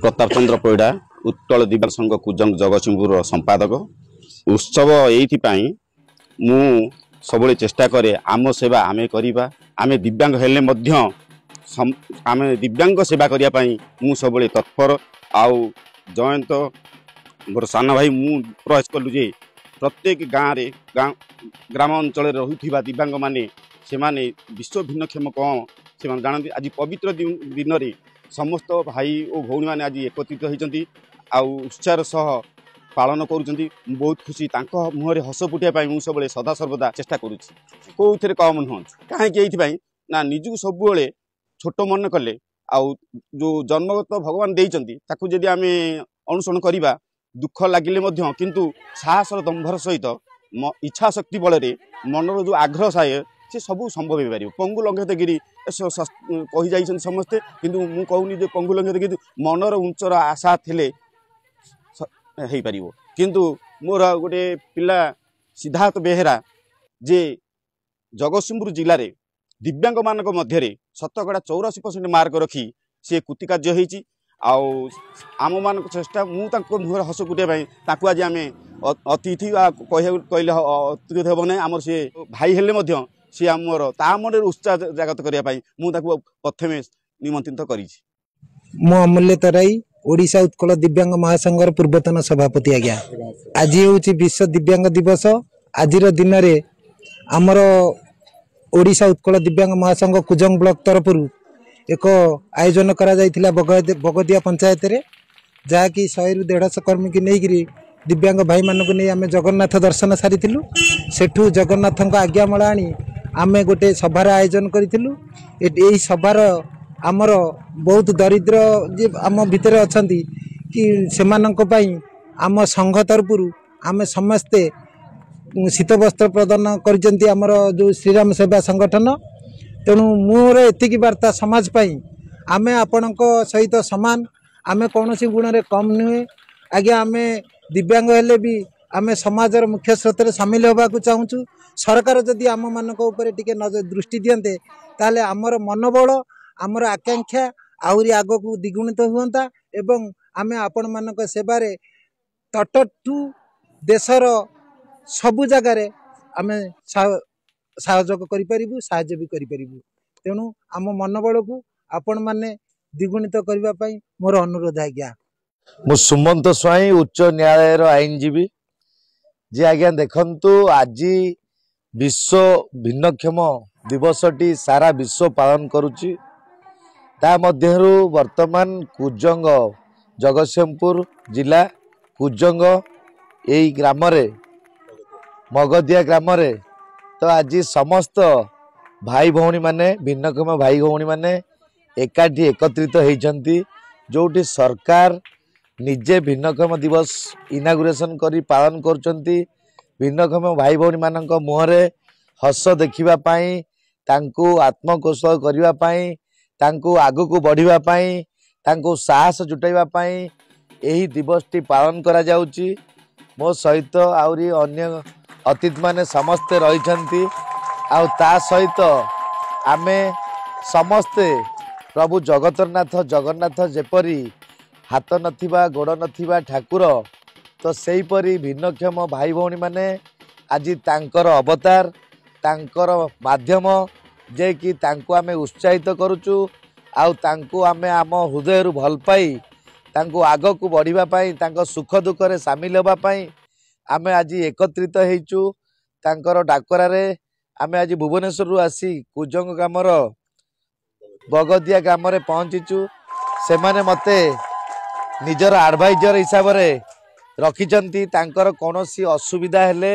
प्रताप चंद्र पैड़ा उत्कल दिव्यांग संघ कुजंग जगतसिंहपुर संपादक उत्सव ये मु सब चेष्टा करे आम सेवा आमे करिबा आमे दिव्यांग हेले मध्य आमे दिव्यांग सेवा करने मु सब तत्पर आउ जयंत मोर सान भाई मु प्रयास कलु जे प्रत्येक गाँव ग्राम अंचल रहुथिबा दिव्यांग माने से माने विश्व भिन्नक्षम कौन से जानते आज पवित्र दिन रे समस्त भाई और भौणी मैंने आज एकत्रित होती उत्साह सह पालन कर बहुत खुशी मुहर हस फुटाई मुझे सब सदा सर्वदा चेष्टा करुँच कौ थे कम नुह कहीं ना निजक सब छोट मन कले आउ जो जन्मगत भगवान देइचंती ताकू जदि आम अनुसरण करवा दुख लगिले किंतु साहस दंभर सहित इच्छा शक्ति बल मनर जो आग्रह साए से सब संभव हो पार पंगु लंघितगिरी कही जाइछन समस्ते किंतु मु कहूनी जे पंगु लंघितगिरी मनर उच्चर आशा थिले हो पार किंतु मोर गोटे पिला सिद्धार्थ बेहेरा जे जगतसिंहपुर जिले में दिव्यांग मानक मध्य शतकड़ा 84% मार्क रखी सी कृति कार्य होती आम मान चेष्टा मुहर हस फुटाई आज आम अतिथि कहले अतिथि हम ना आम सी भाई हेले सी आमर ता मन उत्साह जगत करने मुझे प्रथमे निमंत्रित कर अमूल्य तराई ओडिशा उत्कल दिव्यांग महासंघर पूर्वतन सभापति आज्ञा आज हूँ विश्व दिव्यांग दिवस आज दिन में आमर ओडिशा उत्कल दिव्यांग महासंघ कुजंग ब्लॉक तरफ एक आयोजन करा जाइथिला बगदिया पंचायत रे जहाँकि 100 ରୁ 150 कर्मी की नहीं दिव्यांग भाई मानक नहीं आम जगन्नाथ दर्शन सारी सेठू जगन्नाथ आज्ञामाला आनी आम गोटे सभार आयोजन करूँ यही सभार आमर बहुत दरिद्र जी आम भितर अच्छा कि से आम संघ तरफ आम समस्ते शीत वस्त्र प्रदान कर जो श्रीराम सेवा संगठन तेणु मोर एतिकी वार्ता समाज पाई आमे आपणक सहित समान आमे कौन सी गुण रे कम नुहे आज्ञा आमे दिव्यांग हेले भी आमे समाजर मुख्य स्रोत सामिल होगा चाहूँ सरकार जदि आम मान टिके दृष्टि दियंते ताले आमर मनोबल आमर आकांक्षा आहुरी आग को द्विगुणित हुआ एवं आमे आपण मानक सेवारे तटठू देशर सबु जगार आमे सहयोग करिपरिबु साहाय्य भी करिपरिबु तेणु आम मनोबल को आपण माने द्विगुणित करबा पई मोर अनुरोध आज्ञा मु सुमंत स्वाई उच्च न्यायालय रो आईनजीवी जे आज्ञा देखंतु आज विश्व भिन्नक्षम दिवसटी सारा विश्व पालन करुची ता मध्यरु वर्तमान कुजंग जगतसिंहपुर जिला कुजंग एई ग्राम रे मगदिया ग्राम रे तो आज समस्त भाई भौणी माने भिन्नक्षम भाई भौणी माने एकाठी एकत्रित होती जोटी सरकार निजे भिन्नक्षम दिवस इनागुरेशन करी पालन करुचंती भिन्नक्षम भाई भौणी मानक मुहरे हस देखिबा पाई तांको आत्मकोशल करिबा पाई तांको आगु बढ़िबा पाई तांको साहस जुटाइबा पाई एही दिवसटी पालन करा जाउची मो सहित आउरी अन्य अतिथि माने समस्ते रही ता सहित आमे समस्ते प्रभु जगन्नाथ जेपरी हाथ नथिबा गोड़ नथिबा ठाकुर तो सेहीपरी भिन्नक्षम भाई भौणी माने आज तांकर अवतार तांकर माध्यम जे कि तांको आमे उत्साहित करुचु आउ तांको आमे आम हृदय भल पाई तांको आग को बढ़िबा पाई तांको सुख दुख रे सामिल होबा पाई आमे आज एकत्रित हेचु तांकर डाकरारे आमे आज भुवनेश्वर रु आसी कुजंग ग्रामर बगदिया ग्राम रे पहुंचीचु से माने मते निजर एडवाइजर हिसाब रे रखिचंती तांकर कोनोसी असुविधा हेले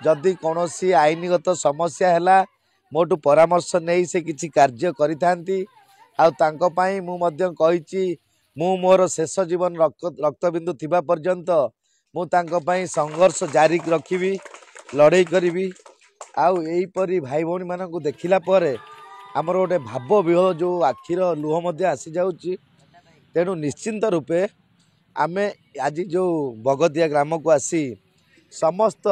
जदि कोनोसी आईनगत समस्या हैला मोटू परामर्श नहीं से किछि कार्य करिथांती आ तांको पाई मु मध्य कहिची मु मोर शेष जीवन रक्तबिंदु थिबा पर्यंत मु तांको पाई संघर्ष जारी रखिबी लड़ाई करी आउ यहीपरी भाई भौणी मानक देखिला परे आमर गोटे भाव विह जो आखिर लुह मध्य आसी जाउची तेणु निश्चिंत रूपे आमे आज जो बगदिया ग्राम को आसी समस्त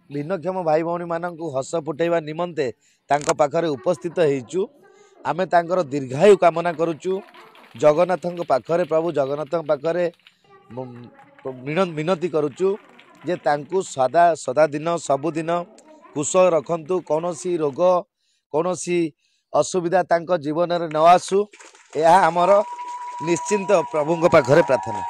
भिन्नक्षम भाई भौणी मानक हस फुटाइबा निमंते तांको पाखरे उपस्थित हेचु आमे तांकर दीर्घायु कामना करुचु जगन्नाथ पाखरे प्रभु जगन्नाथ पाखरे मिनती करुचु जे तांकु सदा सदा दिन सबुदिन कुशल रखंतु कौन सी रोग कौन सी असुविधा तांको जीवन में न आसु यह आमर निश्चिंत प्रभु पाखरे प्रार्थना।